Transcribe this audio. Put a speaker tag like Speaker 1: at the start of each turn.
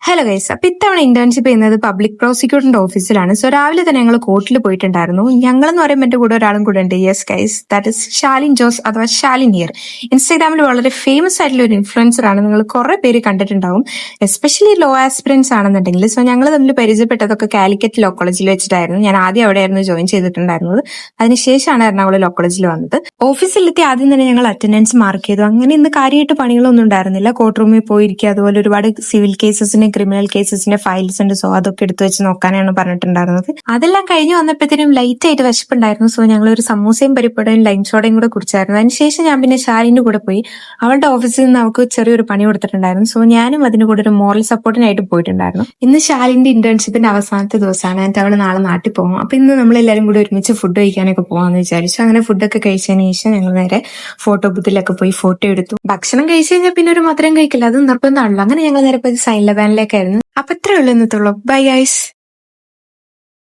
Speaker 1: Hello guys, അപ്പൊ ഇത്തവണ internship ചെയ്യുന്നത് പബ്ലിക് പ്രോസിക്യൂട്ടറിന്റെ ഓഫീസിലാണ്. സോ രാവിലെ തന്നെ ഞങ്ങൾ കോർട്ടിൽ പോയിട്ടുണ്ടായിരുന്നു. ഞങ്ങളെന്ന് പറയുമ്പോൾ എന്റെ കൂടെ ഒരാളും കൂടെ ഉണ്ട്. Yes guys, that is Shaalin Jose അഥവാ ഷാലിൻ ഹിയർ. ഇൻസ്റ്റാഗ്രാമിൽ വളരെ ഫേമസ് ആയിട്ടുള്ള ഒരു ഇൻഫ്ലുവൻസർ ആണ്. നിങ്ങൾ കുറെ പേര് കണ്ടിട്ടുണ്ടാവും, എസ്പെഷ്യലി ലോ ആസ്പിറൻസ് ആണെന്നുണ്ടെങ്കിൽ. സോ ഞങ്ങൾ തമ്മിൽ പരിചയപ്പെട്ടതൊക്കെ കാലിക്കറ്റ് ലോ കോളേജിൽ വെച്ചിട്ടായിരുന്നു. ഞാൻ ആദ്യം അവിടെയായിരുന്നു ജോയിൻ ചെയ്തിട്ടുണ്ടായിരുന്നത്. അതിനുശേഷമാണ് എറണാകുളം ലോ കോളേജിൽ വന്നത്. ഓഫീസിലെത്തി ആദ്യം തന്നെ ഞങ്ങൾ അറ്റൻഡൻസ് മാർക്ക് ചെയ്തു. അങ്ങനെ ഇന്ന് കാര്യമായിട്ട് പണികളൊന്നും ഉണ്ടായിരുന്നില്ല. കോർട്ട് റൂമിൽ പോയിരിക്കുക, അതുപോലെ ഒരുപാട് സിവിൽ കേസസിന് ക്രിമിനൽ കേസസിന്റെ ഫയൽസ് ഉണ്ട്. സോ അതൊക്കെ എടുത്തു വെച്ച് നോക്കാനാണ് പറഞ്ഞിട്ടുണ്ടായിരുന്നത്. അതെല്ലാം കഴിഞ്ഞ് വന്നപ്പോഴത്തേനും ലൈറ്റ് ആയിട്ട് വിശപ്പുണ്ടായിരുന്നു. സോ ഞങ്ങൾ ഒരു സമൂസയും പരിപ്പടയും ലൈം സോഡയും കൂടെ കുടിച്ചായിരുന്നു. അതിനുശേഷം ഞാൻ പിന്നെ ഷാലിന്റെ കൂടെ പോയി. അവളുടെ ഓഫീസിൽ നിന്ന് അവൾക്ക് ചെറിയൊരു പണി കൊടുത്തിട്ടുണ്ടായിരുന്നു. സോ ഞാനും അതിന് കൂടെ ഒരു മോറൽ സപ്പോർട്ടിനായിട്ട് പോയിട്ടുണ്ടായിരുന്നു. ഇന്ന് ഷാലിന്റെ ഇന്റേൺഷിപ്പിന്റെ അവസാനത്തെ ദിവസമാണ്. എന്നിട്ട് അവള് നാളെ നാട്ടിൽ പോകും. അപ്പൊ ഇന്ന് നമ്മളെല്ലാരും കൂടി ഒരുമിച്ച് ഫുഡ് കഴിക്കാനൊക്കെ പോകാന്ന് വിചാരിച്ചു. അങ്ങനെ ഫുഡൊക്കെ കഴിച്ചതിന് ശേഷം ഞങ്ങൾ നേരെ ഫോട്ടോ ബൂത്തിലൊക്കെ പോയി ഫോട്ടോ എടുത്തു. ഭക്ഷണം കഴിച്ചു കഴിഞ്ഞാൽ പിന്നെ ഒരു മധുരം കഴിക്കില്ല, അത് നിർബന്ധമാണല്ലോ. അങ്ങനെ ഞങ്ങൾ നേരെ പോയി സൈൻ ലബാനിലേക്കായിരുന്നു. അപ്പൊ ഇത്രയേ ഉള്ളൂ ഇന്നത്തുള്ളൂ. Bye guys.